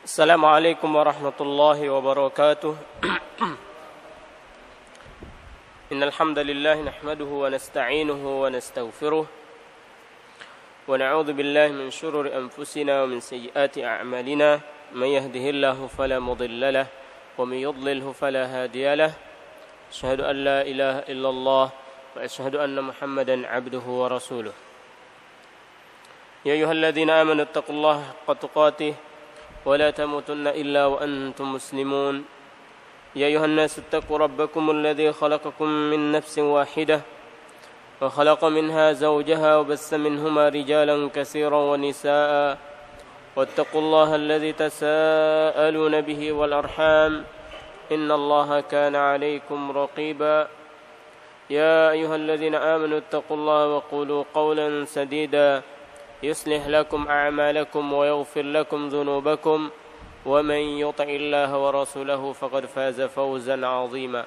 السلام عليكم ورحمة الله وبركاته. إن الحمد لله نحمده ونستعينه ونستغفره ونعوذ بالله من شرور أنفسنا ومن سيئات أعمالنا من يهده الله فلا مضل له ومن يضلله فلا هادي له أشهد أن لا إله إلا الله وأشهد أن محمدا عبده ورسوله يا أيها الذين آمنوا اتقوا الله حق تقاته ولا تموتن إلا وأنتم مسلمون يا أيها الناس اتقوا ربكم الذي خلقكم من نفس واحدة وخلق منها زوجها وبث منهما رجالا كثيرا ونساء واتقوا الله الذي تساءلون به والأرحام إن الله كان عليكم رقيبا يا أيها الذين آمنوا اتقوا الله وقولوا قولا سديدا يصلح لكم أعمالكم ويغفر لكم ذنوبكم ومن يطع الله ورسوله فقد فاز فوزا عظيما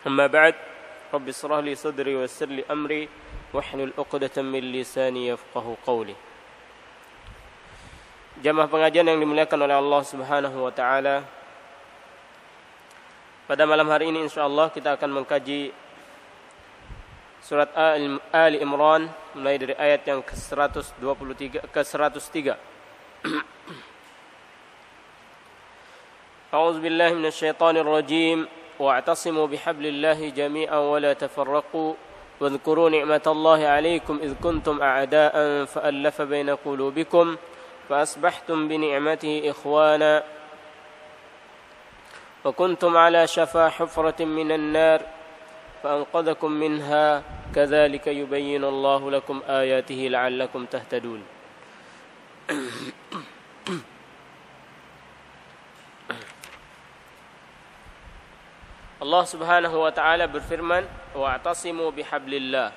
أما بعد رب اشرح لي صدري ويسر لي أمري واحلل عقدة من لساني يفقهوا قولي. Jamaah pengajian yang dimuliakan oleh Allah Subhanahu wa taala. Pada malam hari ini insyaallah kita akan mengkaji surat Ali Imran mulai dari ayat yang ke-123 ke 103. A'udzu billahi minasyaitonir rajim. Wa'tasimu bihablillahi jami'an wa la tafarraqu wadhkuru ni'matallahi 'alaykum idh kuntum a'da'an fa'alafa baina qulubikum فأصبحتم بنعمته إخوانا وكنتم على شفا حفرة من النار فأنقذكم منها كذلك يبين الله لكم آياته لعلكم تهتدون. Allah Subhanahu wa taala berfirman, wa'tasimu bihablillah.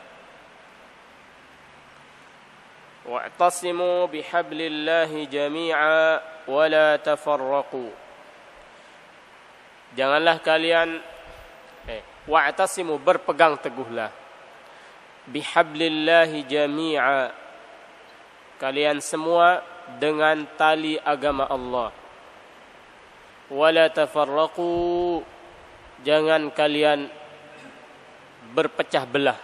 Wa'tasimu bihablillahi jami'a wa la tafarraqu. Janganlah kalian wa'tasimu berpegang teguhlah. Bihablillahi jami'a. Kalian semua dengan tali agama Allah. Wa la tafarraqu. Jangan kalian berpecah belah.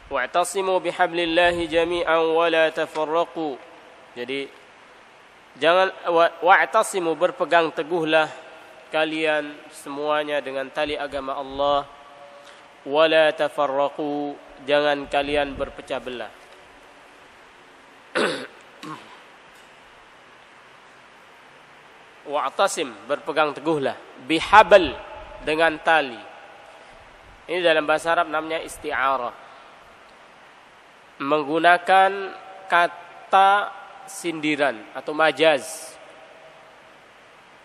Wa'tasimu bihablillahi jami'an wa la tafarraqu. Jadi jangan wa'tasimu berpegang teguhlah kalian semuanya dengan tali agama Allah. Wa la tafarraqu. Jangan kalian berpecah belah. Wa'tasim berpegang teguhlah bihabl dengan tali. Ini dalam bahasa Arab namanya isti'arah. Menggunakan kata sindiran atau majaz.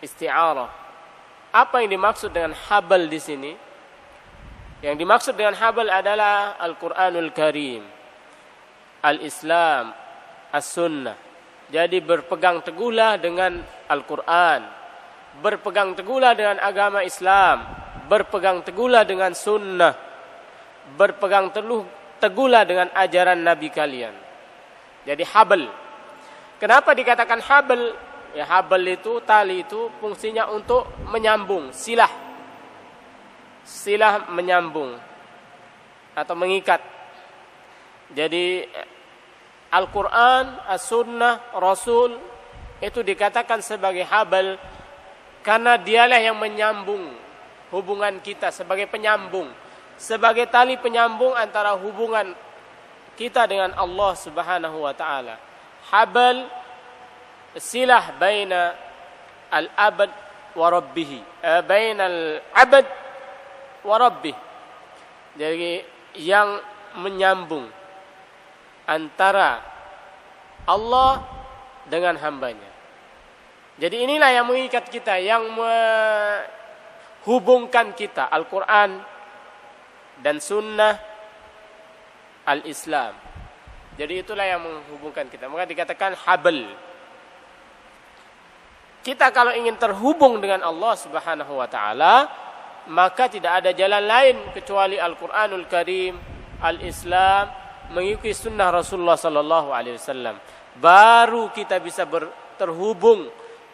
Isti'arah. Apa yang dimaksud dengan habl di sini? Yang dimaksud dengan habl adalah Al-Qur'anul Karim, Al-Islam, As-Sunnah. Jadi berpegang teguhlah dengan Al-Quran, berpegang teguhlah dengan agama Islam, berpegang teguhlah dengan Sunnah, berpegang teguhlah dengan ajaran Nabi kalian. Jadi habl. Kenapa dikatakan habl? Ya, habl itu, tali itu fungsinya untuk menyambung, silah. Silah menyambung atau mengikat. Jadi Al-Quran, As-Sunnah, Rasul itu dikatakan sebagai habl karena dialah yang menyambung hubungan kita, sebagai penyambung, sebagai tali penyambung antara hubungan kita dengan Allah Subhanahu wa taala. Habl silah baina al-abd wa rabbih, baina al-abd wa rabbih. Jadi yang menyambung antara Allah dengan hambanya. Jadi inilah yang mengikat kita, yang menghubungkan kita, Al-Quran dan Sunnah, Al-Islam. Jadi itulah yang menghubungkan kita. Maka dikatakan habl. Kita kalau ingin terhubung dengan Allah Subhanahu wa taala, maka tidak ada jalan lain kecuali Al-Quranul Karim, al-Islam, mengikuti sunnah Rasulullah sallallahu alaihi wasallam, baru kita bisa terhubung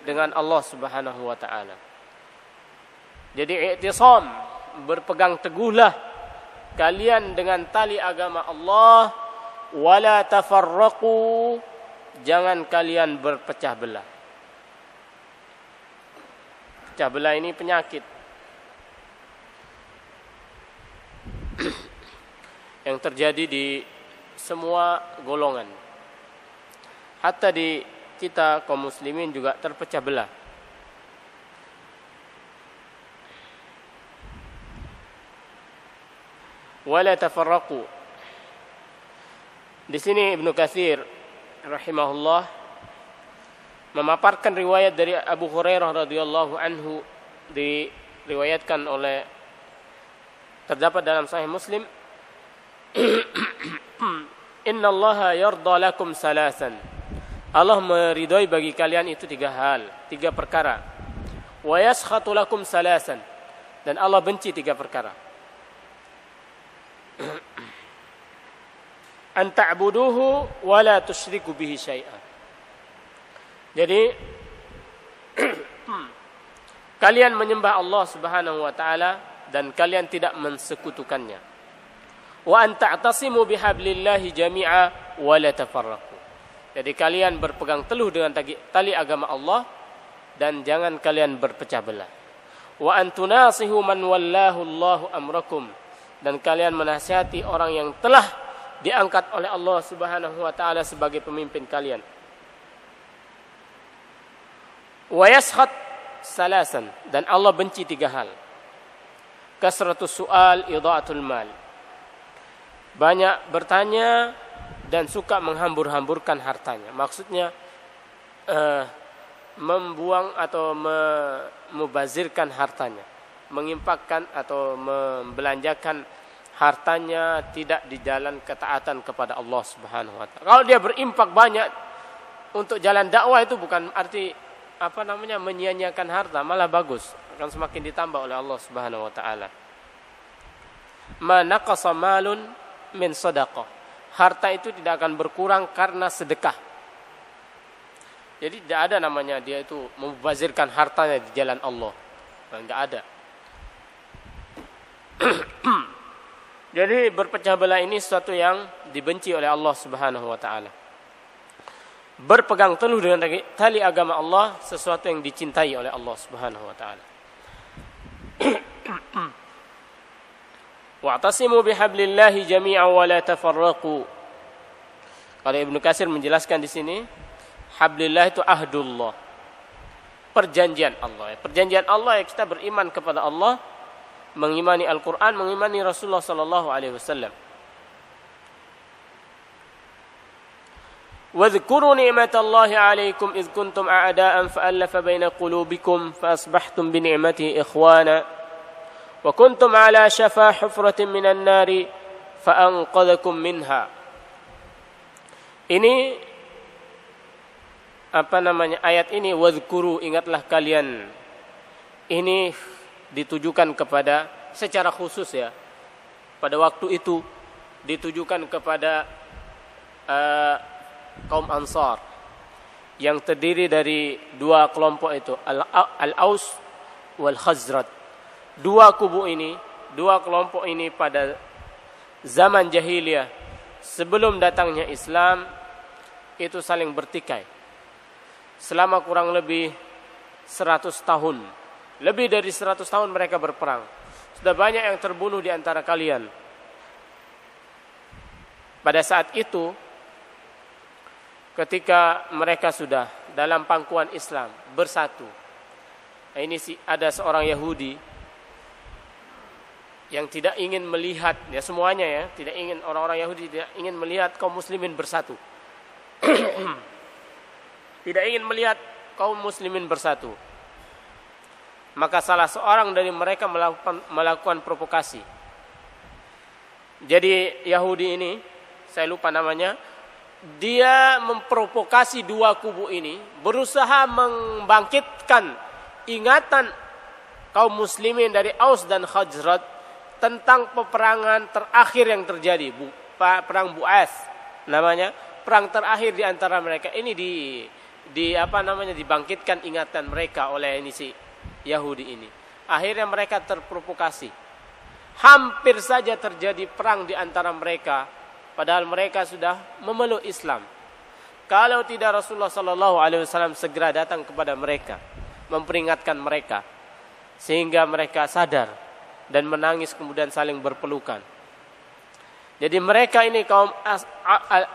dengan Allah Subhanahu wa taala. Jadi i'tisam, berpegang teguhlah kalian dengan tali agama Allah, wala tafarraqu, jangan kalian berpecah belah. Pecah belah ini penyakit yang terjadi di semua golongan. Hatta di kita kaum muslimin juga terpecah belah. Wala tafarraqu. Di sini Ibnu Katsir rahimahullah memaparkan riwayat dari Abu Hurairah radhiyallahu anhu, diriwayatkan oleh, terdapat dalam Sahih Muslim, Inna Allaha yarda lakum salasan. Allah meridhai bagi kalian itu 3 hal, 3 perkara. Wa yaskhatu lakum salasan, dan Allah benci 3 perkara. An ta'buduhu wa la tusyriku bihi syai'an. Jadi kalian menyembah Allah Subhanahu wa taala dan kalian tidak mensekutukannya. Wa an ta'tasimu bihablillahi jami'a wa la tafarraqu. Jadi kalian berpegang teguh dengan tali agama Allah dan jangan kalian berpecah belah. Wa an tunasihu man wallahu Allahu amrakum, dan kalian menasihati orang yang telah diangkat oleh Allah Subhanahu wa taala sebagai pemimpin kalian. Wa yaskhat salasan, dan Allah benci 3 hal. Kasratus su'al, idha'atul mal. Banyak bertanya dan suka menghambur-hamburkan hartanya. Maksudnya membuang atau membazirkan hartanya, menginfakkan atau membelanjakan hartanya tidak di jalan ketaatan kepada Allah Subhanahu wa taala. Kalau dia berinfak banyak untuk jalan dakwah, itu bukan arti menyia-nyiakan harta, malah bagus, akan semakin ditambah oleh Allah Subhanahu wa taala. Ma naqasa malun min shadaqah. Harta itu tidak akan berkurang karena sedekah. Jadi tidak ada namanya dia itu membazirkan hartanya di jalan Allah. Enggak ada. Jadi berpecah belah ini sesuatu yang dibenci oleh Allah Subhanahu wa taala. Berpegang teguh dengan tali agama Allah sesuatu yang dicintai oleh Allah Subhanahu wa taala. Wa'tasimu bihablillahi jami'an wa la tafarraqu. Kalau Ibnu Katsir menjelaskan di sini, hablillah itu ahdullah, perjanjian Allah. Perjanjian Allah, ya kita beriman kepada Allah, mengimani Al-Qur'an, mengimani Rasulullah sallallahu alaihi wasallam. Wadhkuru ni'matallahi 'alaikum idh kuntum a'da'an fa'alafa baina qulubikum fa asbahtum bi ni'matihi ikhwana. Wa kuntum ala syafa hufratin minan nari fa anqadhakum minha. Ini ayat ini, wadhkuru, ingatlah kalian. Ini ditujukan kepada secara khusus ya. Pada waktu itu ditujukan kepada kaum Ansar yang terdiri dari 2 kelompok itu, Al-Aus wal Khazraj. 2 kubu ini, 2 kelompok ini pada zaman jahiliyah sebelum datangnya Islam itu saling bertikai. Selama kurang lebih 100 tahun. Lebih dari 100 tahun mereka berperang. Sudah banyak yang terbunuh di antara kalian. Pada saat itu, ketika mereka sudah dalam pangkuan Islam, bersatu. Nah, ini ada seorang Yahudi yang tidak ingin melihat, ya semuanya ya, tidak ingin, orang-orang Yahudi tidak ingin melihat kaum muslimin bersatu. Tidak ingin melihat kaum muslimin bersatu. Maka salah seorang dari mereka melakukan provokasi. Jadi Yahudi ini, saya lupa namanya, dia memprovokasi 2 kubu ini, berusaha membangkitkan ingatan kaum muslimin dari Aus dan Khazraj tentang peperangan terakhir yang terjadi, perang Bu'as namanya, perang terakhir di antara mereka. Ini dibangkitkan ingatan mereka oleh ini si Yahudi ini. Akhirnya mereka terprovokasi. Hampir saja terjadi perang di antara mereka, padahal mereka sudah memeluk Islam. Kalau tidak Rasulullah SAW segera datang kepada mereka, memperingatkan mereka, sehingga mereka sadar dan menangis kemudian saling berpelukan. Jadi mereka ini kaum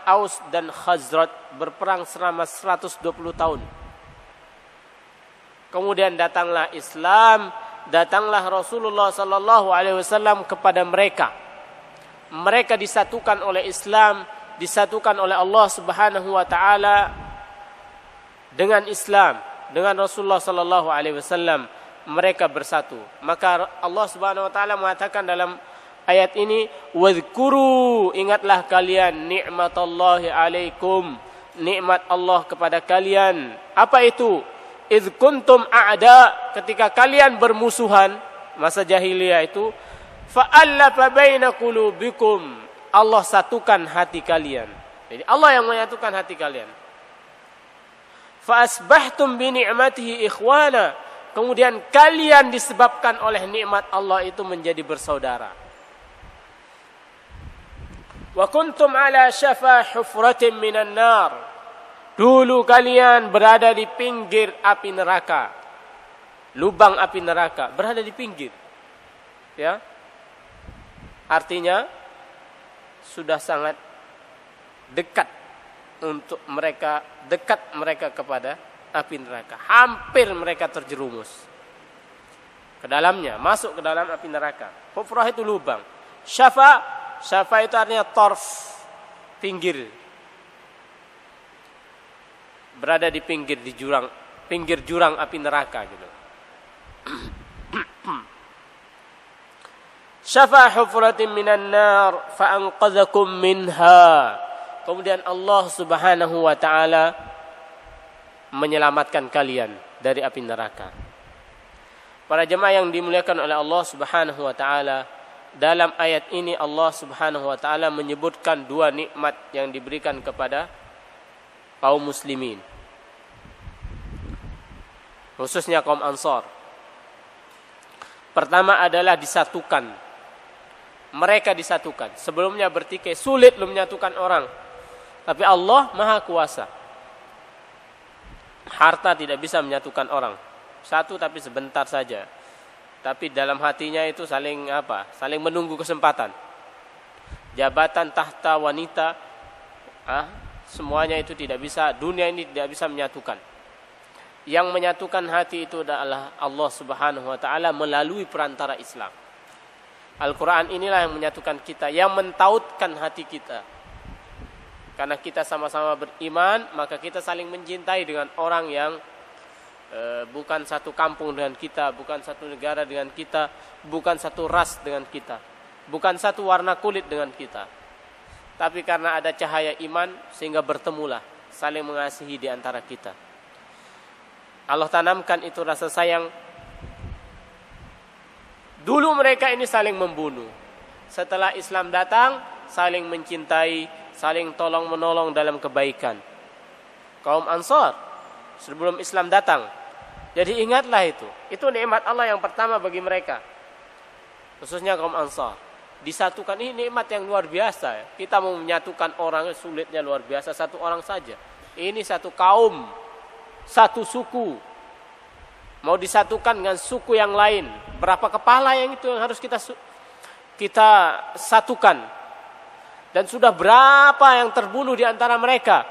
Aus dan Khazraj berperang selama 120 tahun. Kemudian datanglah Islam, datanglah Rasulullah SAW kepada mereka. Mereka disatukan oleh Islam, disatukan oleh Allah Subhanahu wa taala dengan Islam, dengan Rasulullah SAW. Mereka bersatu. Maka Allah Subhanahu wa taala mengatakan dalam ayat ini, "Wadhkuru", ingatlah kalian nikmatallahi alaikum, nikmat Allah kepada kalian. Apa itu? Idz kuntum a'da, ketika kalian bermusuhan masa jahiliyah itu, fa'allafa baina qulubikum, Allah satukan hati kalian. Jadi Allah yang menyatukan hati kalian. Fa asbahtum bi ni'matihi ikhwana, kemudian kalian disebabkan oleh nikmat Allah itu menjadi bersaudara. Wa kuntum ala syafa hufratin minan nar, dulu kalian berada di pinggir api neraka, lubang api neraka, berada di pinggir. Ya. Artinya sudah sangat dekat mereka kepada api neraka. Hampir mereka terjerumus ke dalamnya, masuk ke dalam api neraka. Hufrah itu lubang. Syafa itu artinya torf, pinggir. Berada di pinggir jurang api neraka gitu. Syafa hufratin minan nar fa anqadhakum minha. Kemudian Allah Subhanahu wa taala menyelamatkan kalian dari api neraka. Para jemaah yang dimuliakan oleh Allah Subhanahu wa taala, dalam ayat ini Allah Subhanahu wa taala menyebutkan dua nikmat yang diberikan kepada kaum muslimin, khususnya kaum Ansar. Pertama adalah disatukan. Mereka disatukan. Sebelumnya bertikai, sulit lu menyatukan orang. Tapi Allah Maha Kuasa. Harta tidak bisa menyatukan orang. Satu tapi sebentar saja. Tapi dalam hatinya itu saling menunggu kesempatan. Jabatan, tahta, wanita, semuanya itu tidak bisa, dunia ini tidak bisa menyatukan. Yang menyatukan hati itu adalah Allah Subhanahu wa taala melalui perantara Islam. Al-Quran inilah yang menyatukan kita, yang mentautkan hati kita. Karena kita sama-sama beriman, maka kita saling mencintai dengan orang yang bukan satu kampung dengan kita, bukan satu negara dengan kita, bukan satu ras dengan kita, bukan satu warna kulit dengan kita. Tapi karena ada cahaya iman, sehingga bertemulah, saling mengasihi di antara kita. Allah tanamkan itu rasa sayang. Dulu mereka ini saling membunuh. Setelah Islam datang, saling mencintai, saling tolong menolong dalam kebaikan. Kaum Ansar sebelum Islam datang. Jadi ingatlah itu. Itu nikmat Allah yang pertama bagi mereka. Khususnya kaum Ansar. Disatukan, ini nikmat yang luar biasa. Kita mau menyatukan orang sulitnya luar biasa, satu orang saja. Ini satu kaum, satu suku. Mau disatukan dengan suku yang lain, berapa kepala yang itu yang harus kita satukan. Dan sudah berapa yang terbunuh di antara mereka.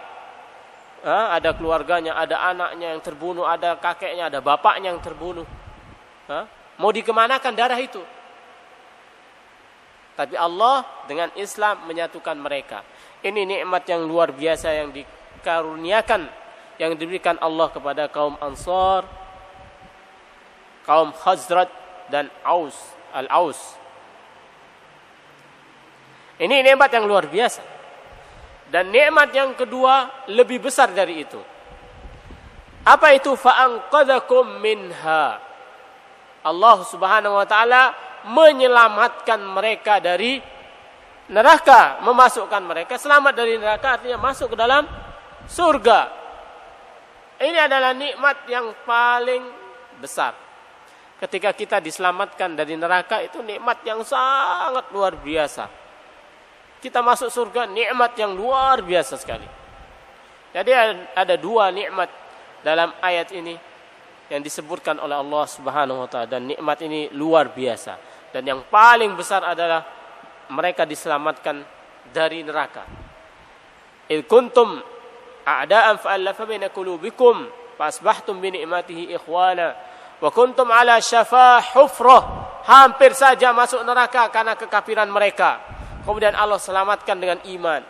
Ada keluarganya, ada anaknya yang terbunuh, ada kakeknya, ada bapaknya yang terbunuh. Mau dikemanakan darah itu? Tapi Allah dengan Islam menyatukan mereka. Ini nikmat yang luar biasa yang dikaruniakan, yang diberikan Allah kepada kaum Ansar, kaum Khazraj dan Al-Aus. Ini nikmat yang luar biasa. Dan nikmat yang kedua lebih besar dari itu. Apa itu? Fa'anqadhakum minha. Allah Subhanahu wa taala menyelamatkan mereka dari neraka, memasukkan mereka selamat dari neraka, artinya masuk ke dalam surga. Ini adalah nikmat yang paling besar. Ketika kita diselamatkan dari neraka, itu nikmat yang sangat luar biasa. Kita masuk surga, nikmat yang luar biasa sekali. Jadi ada dua nikmat dalam ayat ini yang disebutkan oleh Allah Subhanahu wa taala, dan nikmat ini luar biasa. Dan yang paling besar adalah mereka diselamatkan dari neraka. Il kuntum a'da'an fa'alafa baina qulubikum fasbahtum bi ni'matihi ikhwana wa kuntum ala syafa hufrah, hampir saja masuk neraka karena kekafiran mereka. Kemudian Allah selamatkan dengan iman.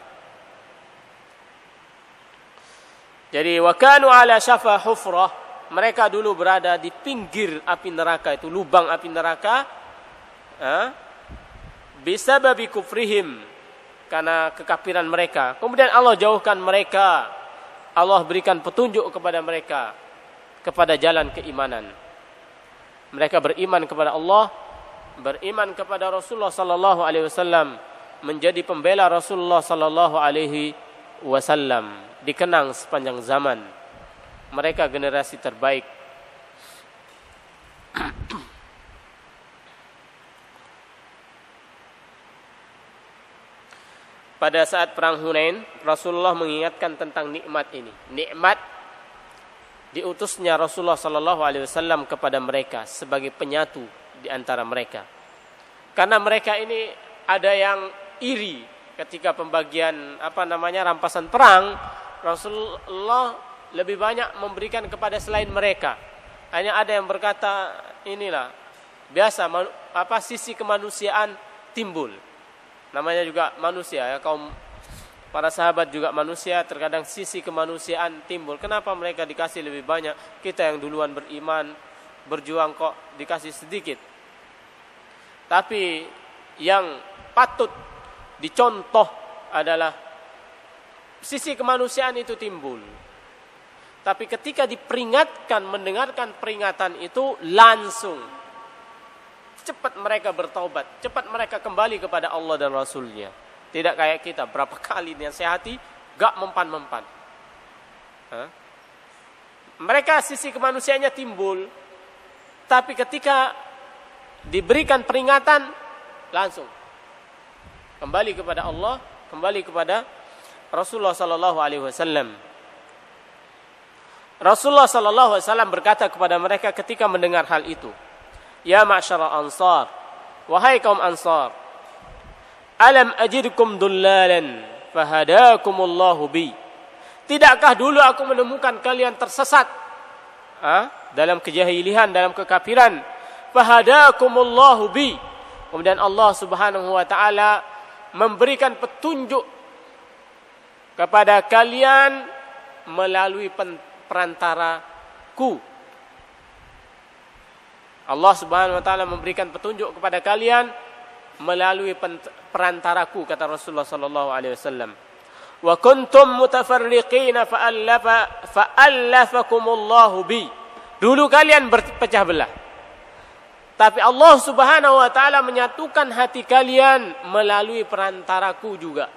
Jadi wa kanu ala syafa hufrah, mereka dulu berada di pinggir api neraka, itu lubang api neraka, bisababi kufrihim, karena kekafiran mereka. Kemudian Allah jauhkan mereka, Allah berikan petunjuk kepada mereka kepada jalan keimanan. Mereka beriman kepada Allah, beriman kepada Rasulullah sallallahu alaihi wasallam, menjadi pembela Rasulullah sallallahu alaihi wasallam, dikenang sepanjang zaman. Mereka generasi terbaik. Pada saat perang Hunain, Rasulullah mengingatkan tentang nikmat ini. Nikmat diutusnya Rasulullah sallallahu alaihi wasallam kepada mereka sebagai penyatu di antara mereka. Karena mereka ini ada yang iri ketika pembagian rampasan perang. Rasulullah lebih banyak memberikan kepada selain mereka. Hanya ada yang berkata, inilah biasa sisi kemanusiaan timbul. Namanya juga manusia ya, kaum para sahabat juga manusia, terkadang sisi kemanusiaan timbul. Kenapa mereka dikasih lebih banyak? Kita yang duluan beriman, berjuang kok dikasih sedikit. Tapi yang patut dicontoh adalah sisi kemanusiaan itu timbul. Tapi ketika diperingatkan, mendengarkan peringatan itu, langsung cepat mereka bertaubat, cepat mereka kembali kepada Allah dan Rasulnya. Tidak kayak kita, berapa kali nasihati, gak mempan-mempan. Mereka sisi kemanusiaannya timbul, tapi ketika diberikan peringatan, langsung kembali kepada Allah, kembali kepada Rasulullah sallallahu alaihi wasallam. Rasulullah sallallahu alaihi wasallam berkata kepada mereka ketika mendengar hal itu, "Ya ma'syara Ansar, wahai kaum Ansar, alam ajidkum dullalan fahadakumullahu bi." Tidakkah dulu aku menemukan kalian tersesat dalam kejahilian, dalam kekafiran? Fahadakumullahu bi. Kemudian Allah Subhanahu wa taala memberikan petunjuk kepada kalian melalui perantaraku. Allah Subhanahu wa taala memberikan petunjuk kepada kalian melalui perantaraku, kata Rasulullah sallallahu alaihi wasallam. Wa kuntum mutafarriqina fa'allafakumullahu bi. Dulu kalian berpecah belah, tapi Allah Subhanahu wa taala menyatukan hati kalian melalui perantaraku juga.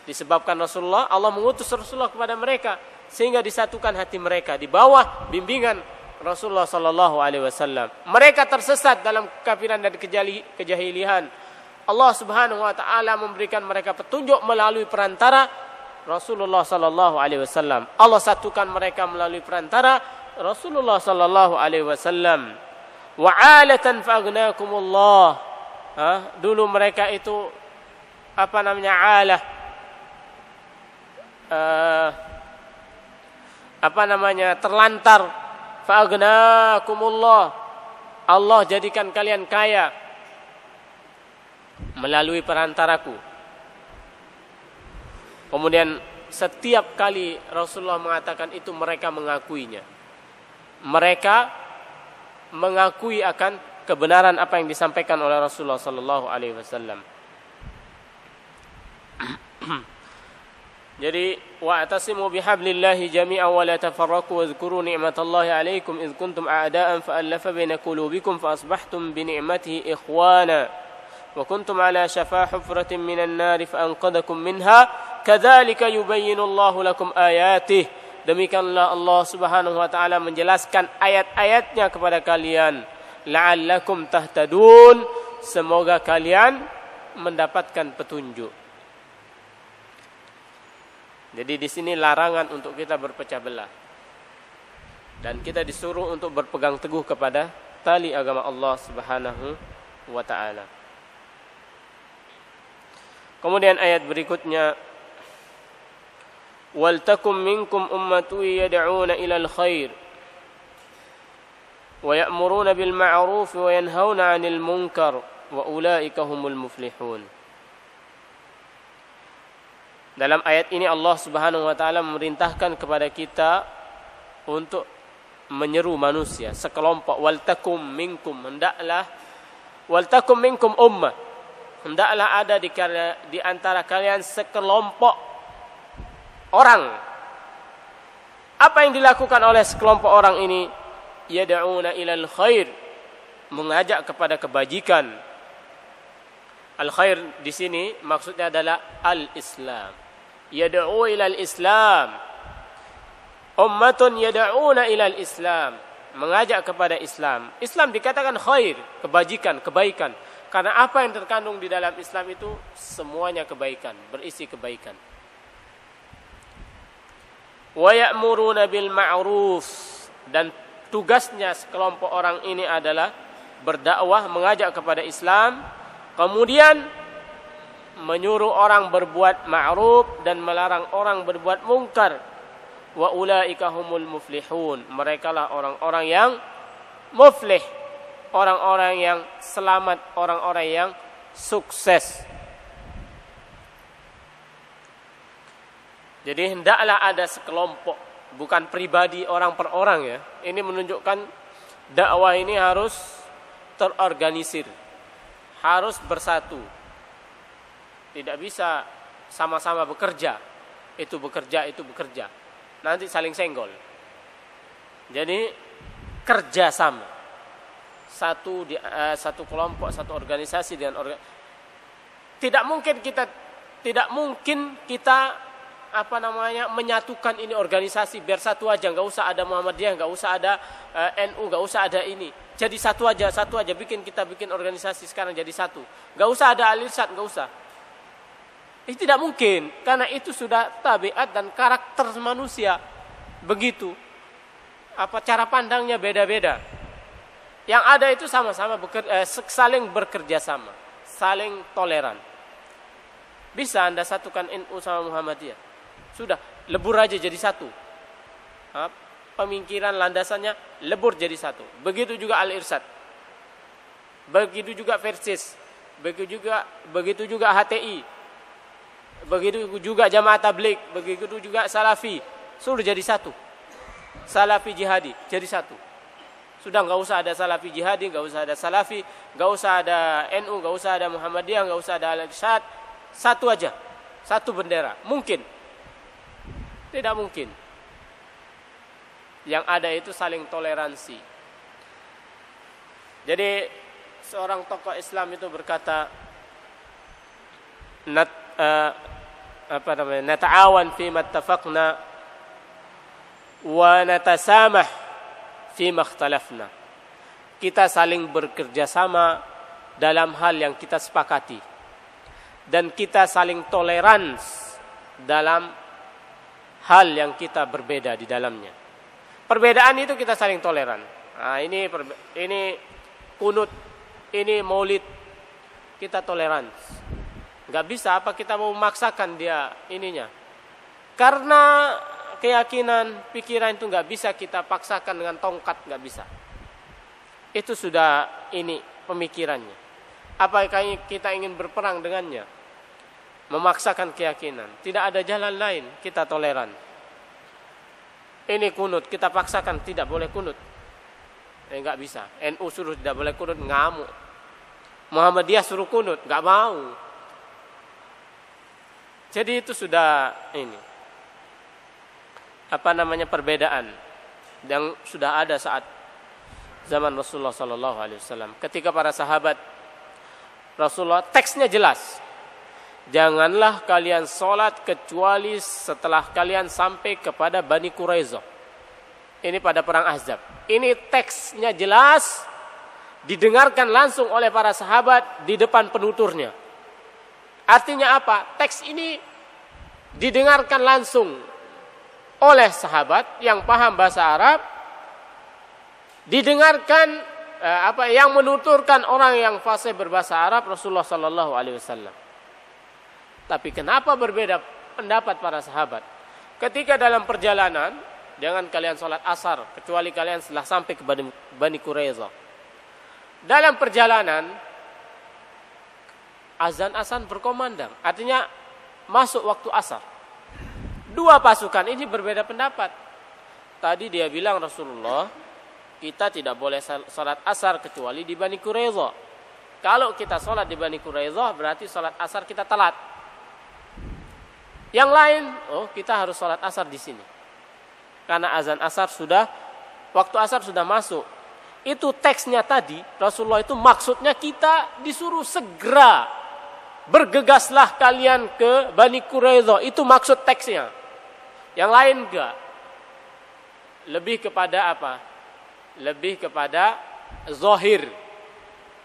Disebabkan Rasulullah, Allah mengutus Rasulullah kepada mereka sehingga disatukan hati mereka di bawah bimbingan Rasulullah sallallahu alaihi wasallam. Mereka tersesat dalam kekafiran dan kejahilian. Allah Subhanahu wa taala memberikan mereka petunjuk melalui perantara Rasulullah sallallahu alaihi wasallam. Allah satukan mereka melalui perantara Rasulullah sallallahu alaihi wasallam. Wa 'alatan fa'agnakumullah. Dulu mereka itu terlantar. Fa'agnakumullah, Allah jadikan kalian kaya melalui perantaraku. Kemudian setiap kali Rasulullah mengatakan itu, mereka mengakuinya. Mereka mengakui akan kebenaran apa yang disampaikan oleh Rasulullah sallallahu alaihi wasallam. Jadi wa'tasimu bihablillahi jami'an wa la tafarraqu wadhkuru ni'matallahi 'alaikum idh kuntum a'da'an fa'alafa baina qulubikum fa asbahtum bi ni'matihi ikhwana wa kuntum 'ala shafa hufratin minan nari fa anqadhakum minha kadzalika yubayyinu Allahu lakum ayatihi. Demikianlah Allah Subhanahu wa taala menjelaskan ayat-ayatnya kepada kalian, la'allakum tahtadun, semoga kalian mendapatkan petunjuk. Jadi di sini larangan untuk kita berpecah belah. Dan kita disuruh untuk berpegang teguh kepada tali agama Allah Subhanahu wa taala. Kemudian ayat berikutnya, wal takum minkum ummatun yad'una ilal khair wa ya'muruna bil ma'ruf wa yanhauna 'anil munkar wa ulaika humul muflihun. Dalam ayat ini Allah Subhanahu wa taala memerintahkan kepada kita untuk menyeru manusia sekelompok, wal takum minkum, hendaklah wal takum minkum ummah, hendaklah ada di antara kalian sekelompok orang. Apa yang dilakukan oleh sekelompok orang ini? Yad'una ilal khair, mengajak kepada kebajikan. Al khair di sini maksudnya adalah al-Islam. Yad'u ilal Islam. Ummatun yad'una ilal Islam, mengajak kepada Islam. Islam dikatakan khair, kebajikan, kebaikan. Karena apa yang terkandung di dalam Islam itu semuanya kebaikan, berisi kebaikan. Wa ya'muruna bil ma'ruf, dan tugasnya sekelompok orang ini adalah berdakwah, mengajak kepada Islam, kemudian menyuruh orang berbuat ma'ruf dan melarang orang berbuat mungkar. Wa ulaika humul muflihun, merekalah orang-orang yang muflih, orang-orang yang selamat, orang-orang yang sukses. Jadi hendaklah ada sekelompok, bukan pribadi orang per orang ya. Ini menunjukkan dakwah ini harus terorganisir, harus bersatu. Tidak bisa sama-sama bekerja, itu bekerja, nanti saling senggol. Jadi kerja sama, satu kelompok, satu organisasi dengan tidak mungkin kita menyatukan ini organisasi biar satu aja, nggak usah ada Muhammadiyah, nggak usah ada NU, nggak usah ada ini, jadi satu aja bikin organisasi sekarang jadi satu, nggak usah ada Al-Irsyad, nggak usah. Itu tidak mungkin, karena itu sudah tabiat dan karakter manusia begitu. Cara pandangnya beda-beda. Yang ada itu sama-sama saling bekerja sama, saling toleran. Bisa Anda satukan NU sama Muhammadiyah, sudah lebur aja jadi satu. Pemikiran landasannya lebur jadi satu. Begitu juga Al-Irsyad, begitu juga Persis, begitu juga HTI. Begitu juga Jamaah Tabligh, begitu juga Salafi, sudah jadi satu. Salafi Jihadi jadi satu. Sudah nggak usah ada Salafi Jihadi, nggak usah ada Salafi, nggak usah ada NU, nggak usah ada Muhammadiyah, nggak usah ada Al-Irsyad, satu aja, satu bendera. Mungkin? Tidak mungkin. Yang ada itu saling toleransi. Jadi seorang tokoh Islam itu berkata, nata'awan fi mattafaqna wa natasamah fi makhtalafna. Kita saling bekerja sama dalam hal yang kita sepakati, dan kita saling tolerans dalam hal yang kita berbeda di dalamnya. Perbedaan itu kita saling toleran. Ini kunut, ini maulid, kita tolerans. Gak bisa kita mau memaksakan dia ininya. Karena keyakinan, pikiran itu gak bisa kita paksakan dengan tongkat, gak bisa. Itu sudah ini pemikirannya. Apakah kita ingin berperang dengannya? Memaksakan keyakinan. Tidak ada jalan lain, kita toleran. Ini kunut, kita paksakan tidak boleh kunut. Gak bisa. NU suruh tidak boleh kunut, ngamuk. Muhammadiyah suruh kunut, gak mau. Jadi itu sudah ini perbedaan yang sudah ada saat zaman Rasulullah sallallahu alaihi wasallam. Ketika para sahabat Rasulullah, teksnya jelas. Janganlah kalian sholat kecuali setelah kalian sampai kepada Bani Quraidah. Ini pada perang Ahzab. Ini teksnya jelas, didengarkan langsung oleh para sahabat di depan penuturnya. Artinya apa? Teks ini didengarkan langsung oleh sahabat yang paham bahasa Arab, didengarkan yang menuturkan orang yang fasih berbahasa Arab, Rasulullah sallallahu alaihi wasallam. Tapi kenapa berbeda pendapat para sahabat? Ketika dalam perjalanan, jangan kalian sholat asar kecuali kalian setelah sampai ke Bani Quraidah. Dalam perjalanan, azan berkomandang, artinya masuk waktu asar. Dua pasukan ini berbeda pendapat. Tadi dia bilang Rasulullah, kita tidak boleh sholat asar kecuali di Bani Quraidah. Kalau kita sholat di Bani Quraidah berarti sholat asar kita telat. Yang lain, kita harus sholat asar di sini. Karena azan asar waktu asar sudah masuk. Itu teksnya tadi, Rasulullah itu maksudnya kita disuruh segera. Bergegaslah kalian ke Bani Quraidah. Itu maksud teksnya. Yang lain enggak. Lebih kepada apa? Lebih kepada zahir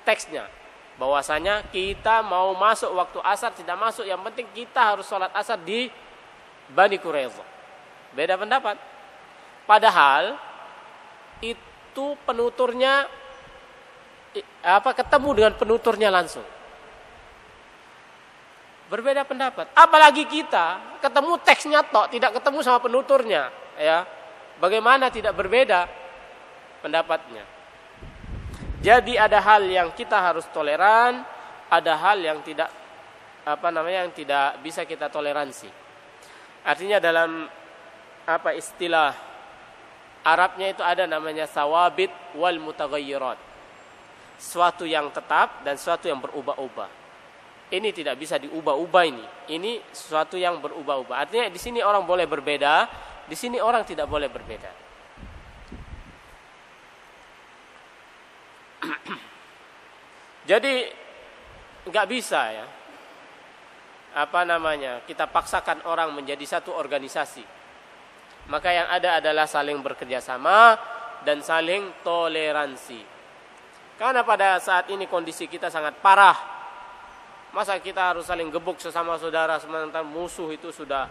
teksnya, bahwasanya kita mau masuk waktu asar tidak masuk, yang penting kita harus sholat asar di Bani Quraidah. Beda pendapat. Padahal itu penuturnya ketemu dengan penuturnya langsung. Berbeda pendapat. Apalagi kita ketemu teksnya tok, tidak ketemu sama penuturnya, ya. Bagaimana tidak berbeda pendapatnya? Jadi ada hal yang kita harus toleran, ada hal yang tidak yang tidak bisa kita toleransi. Artinya dalam istilah Arabnya itu ada namanya sawabit wal mutaghayyirat. Suatu yang tetap dan suatu yang berubah-ubah. Ini tidak bisa diubah-ubah ini. Ini sesuatu yang berubah-ubah. Artinya di sini orang boleh berbeda, di sini orang tidak boleh berbeda. Jadi nggak bisa ya. Kita paksakan orang menjadi satu organisasi. Maka yang ada adalah saling bekerja sama dan saling toleransi. Karena pada saat ini kondisi kita sangat parah. Masa kita harus saling gebuk sesama saudara sementara musuh itu sudah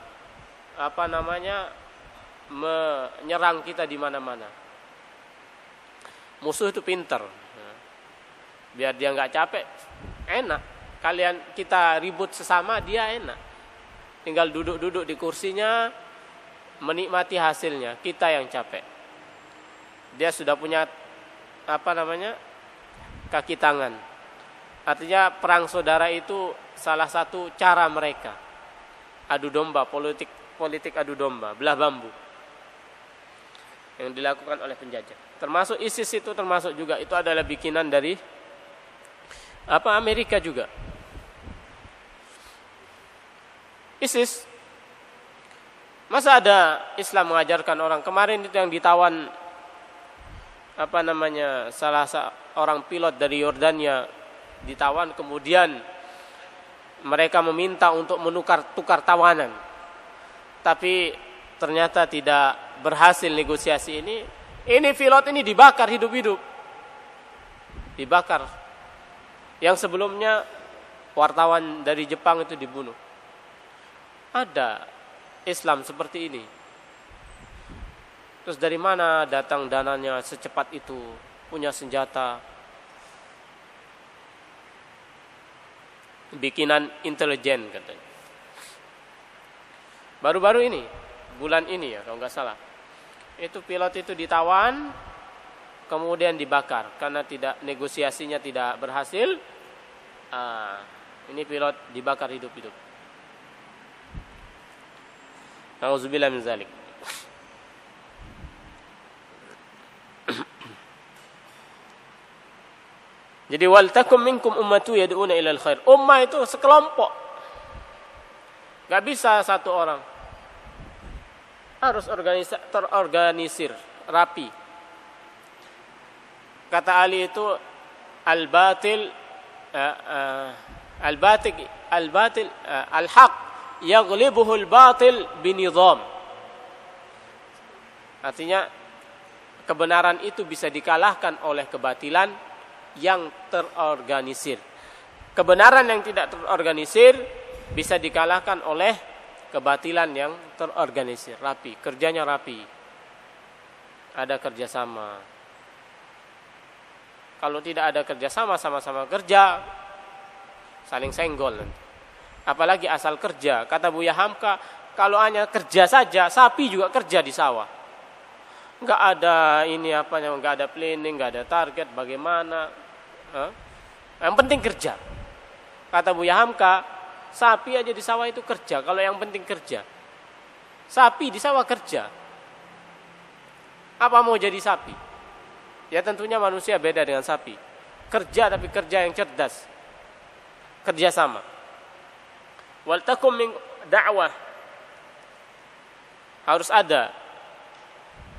menyerang kita di mana-mana. Musuh itu pintar. Biar dia nggak capek, enak. Kita ribut sesama, dia enak. Tinggal duduk-duduk di kursinya, menikmati hasilnya. Kita yang capek. Dia sudah punya kaki tangan. Artinya perang saudara itu salah satu cara mereka. Adu domba, politik adu domba, belah bambu. Yang dilakukan oleh penjajah. Termasuk ISIS itu termasuk juga. Itu adalah bikinan dari Amerika juga. ISIS. Masa ada Islam mengajarkan orang, kemarin itu yang ditawan salah seorang pilot dari Yordania ditawan, kemudian mereka meminta untuk tukar tawanan. Tapi ternyata tidak berhasil negosiasi ini. Ini pilot ini dibakar hidup-hidup. Dibakar. Yang sebelumnya wartawan dari Jepang itu dibunuh. Ada Islam seperti ini. Terus dari mana datang dananya secepat itu, punya senjata, bikinan intelijen katanya. Baru-baru ini, bulan ini ya kalau nggak salah, itu pilot itu ditawan, kemudian dibakar karena negosiasinya tidak berhasil. Ini pilot dibakar hidup-hidup. Nauzubillah min zalik. Jadi wal takum minkum ummatu yad'una ilal khair. Ummah itu sekelompok. Gak bisa satu orang. Harus terorganisir, rapi. Kata Ali itu al-haq yaghlibuhu al-batil binidham. Artinya kebenaran itu bisa dikalahkan oleh kebatilan yang terorganisir. Kebenaran yang tidak terorganisir bisa dikalahkan oleh kebatilan yang terorganisir, rapi, kerjanya rapi. Ada kerjasama. Kalau tidak ada kerjasama, sama-sama kerja, saling senggol nanti. Apalagi asal kerja. Kata Buya Hamka, kalau hanya kerja saja, sapi juga kerja di sawah. Enggak ada enggak ada planning, enggak ada target, bagaimana. Yang penting kerja. Kata Buya Hamka, sapi aja di sawah itu kerja, kalau yang penting kerja. Sapi di sawah kerja. Apa mau jadi sapi? Ya tentunya manusia beda dengan sapi. Kerja tapi kerja yang cerdas. Kerja sama. Wal takum min da'wah. Harus ada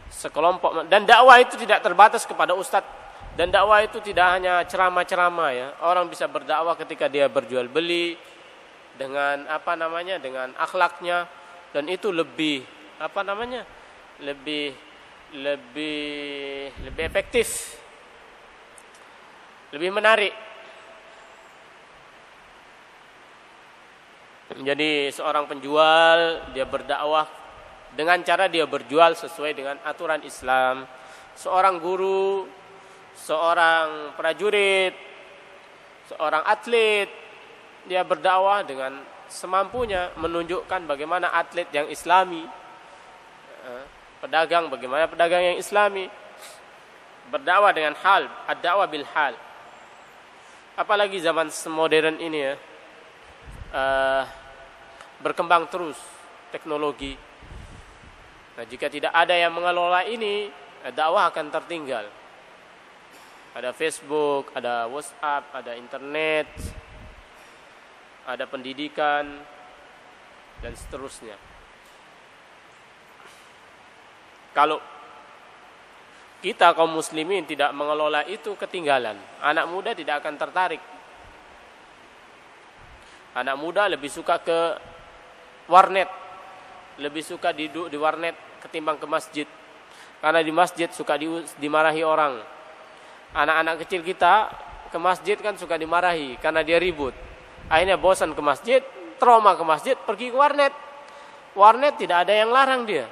sekelompok, dan dakwah itu tidak terbatas kepada ustadz, dan dakwah itu tidak hanya ceramah-ceramah ya. Orang bisa berdakwah ketika dia berjual beli dengan dengan akhlaknya, dan itu lebih efektif, lebih menarik. Jadi seorang penjual dia berdakwah dengan cara dia berjual sesuai dengan aturan Islam. Seorang guru, seorang prajurit, seorang atlet, dia berdakwah dengan semampunya, menunjukkan bagaimana atlet yang islami. Pedagang, bagaimana pedagang yang islami. Berdakwah dengan hal, ad-da'wah bil hal. Apalagi zaman modern ini ya, berkembang terus teknologi. Nah, jika tidak ada yang mengelola ini, dakwah akan tertinggal. Ada Facebook, ada WhatsApp, ada internet, ada pendidikan, dan seterusnya. Kalau kita kaum muslimin tidak mengelola itu, ketinggalan. Anak muda tidak akan tertarik. Anak muda lebih suka ke warnet, lebih suka duduk di warnet ketimbang ke masjid. Karena di masjid suka dimarahi orang. Anak-anak kecil kita ke masjid kan suka dimarahi karena dia ribut. Akhirnya bosan ke masjid, trauma ke masjid, pergi ke warnet. Warnet tidak ada yang larang dia.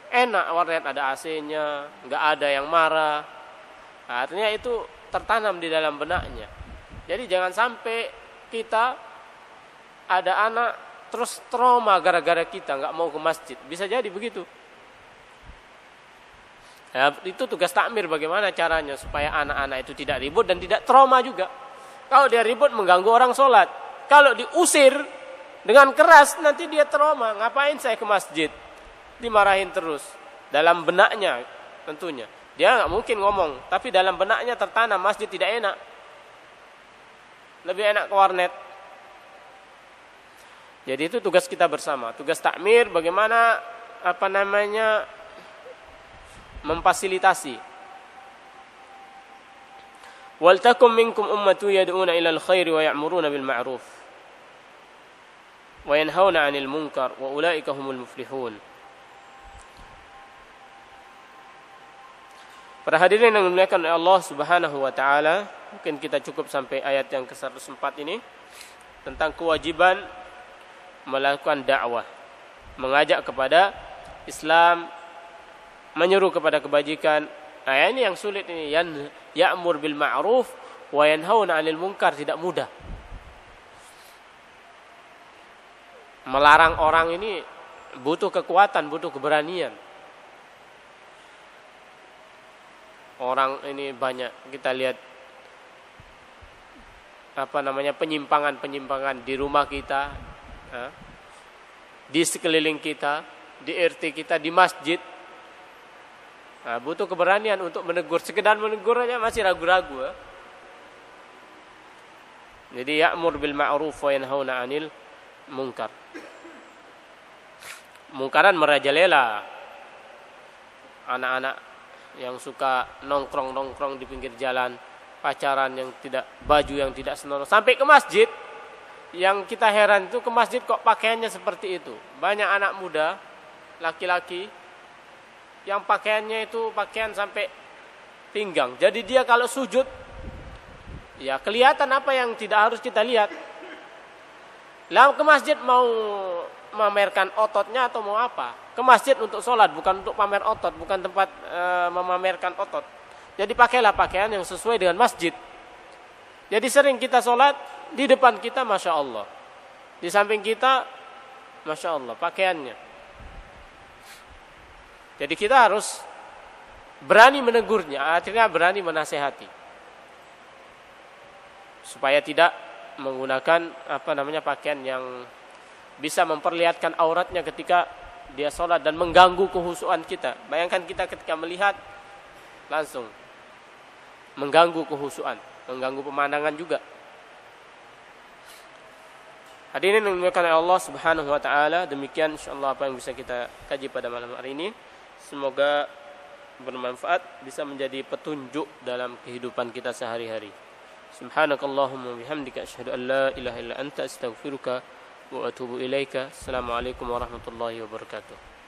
Enak warnet, ada AC-nya, nggak ada yang marah. Artinya itu tertanam di dalam benaknya. Jadi jangan sampai kita ada anak terus trauma gara-gara kita nggak mau ke masjid. Bisa jadi begitu. Ya, itu tugas takmir, bagaimana caranya supaya anak-anak itu tidak ribut dan tidak trauma juga. Kalau dia ribut mengganggu orang sholat. Kalau diusir dengan keras nanti dia trauma. Ngapain saya ke masjid? Dimarahin terus. Dalam benaknya tentunya. Dia nggak mungkin ngomong, tapi dalam benaknya tertanam masjid tidak enak. Lebih enak ke warnet. Jadi itu tugas kita bersama. Tugas takmir bagaimana memfasilitasi. Wal takum minkum ummatu yad'una ilal khairi wa ya'muruna bil ma'ruf wa yanhauna 'anil munkar wa ulaika humul muflihun. Para hadirin yang dimuliakan oleh Allah Subhanahu wa taala, mungkin kita cukup sampai ayat yang ke-104 ini tentang kewajiban melakukan dakwah, mengajak kepada Islam, menyeru kepada kebajikan. Nah, ini yang sulit ini, ya'mur bil ma'ruf wa yanhauna 'anil munkar, tidak mudah. Melarang orang ini butuh kekuatan, butuh keberanian. Orang ini banyak kita lihat penyimpangan di rumah kita, di sekeliling kita, di RT kita, di masjid. Nah, butuh keberanian untuk menegur. Sekedar menegur aja masih ragu-ragu. Jadi ya'mur bil ma'ruf wa yanhauna 'anil mungkar. Mungkaran merajalela. Anak-anak yang suka nongkrong-nongkrong di pinggir jalan, pacaran yang tidak, baju yang tidak senonoh, sampai ke masjid. Yang kita heran itu ke masjid kok pakaiannya seperti itu. Banyak anak muda, laki-laki, yang pakaiannya itu pakaian sampai pinggang. Jadi dia kalau sujud, ya kelihatan apa yang tidak harus kita lihat. Lah ke masjid mau memamerkan ototnya atau mau apa? Ke masjid untuk sholat, bukan untuk pamer otot, bukan tempat memamerkan otot. Jadi pakailah pakaian yang sesuai dengan masjid. Jadi sering kita sholat, di depan kita Masya Allah, di samping kita Masya Allah pakaiannya. Jadi kita harus berani menegurnya, akhirnya berani menasehati, supaya tidak menggunakan pakaian yang bisa memperlihatkan auratnya ketika dia sholat dan mengganggu khusyuan kita. Bayangkan kita ketika melihat langsung mengganggu khusyuan, mengganggu pemandangan juga. Hadirin yang dimuliakan oleh Allah Subhanahu wa taala, demikian insyaallah apa yang bisa kita kaji pada malam hari ini. Semoga bermanfaat, bisa menjadi petunjuk dalam kehidupan kita sehari-hari. Subhanakallahumma bihamdika asyhadu an la ilaha illa anta astaghfiruka wa atubu ilaika. Assalamualaikum warahmatullahi wabarakatuh.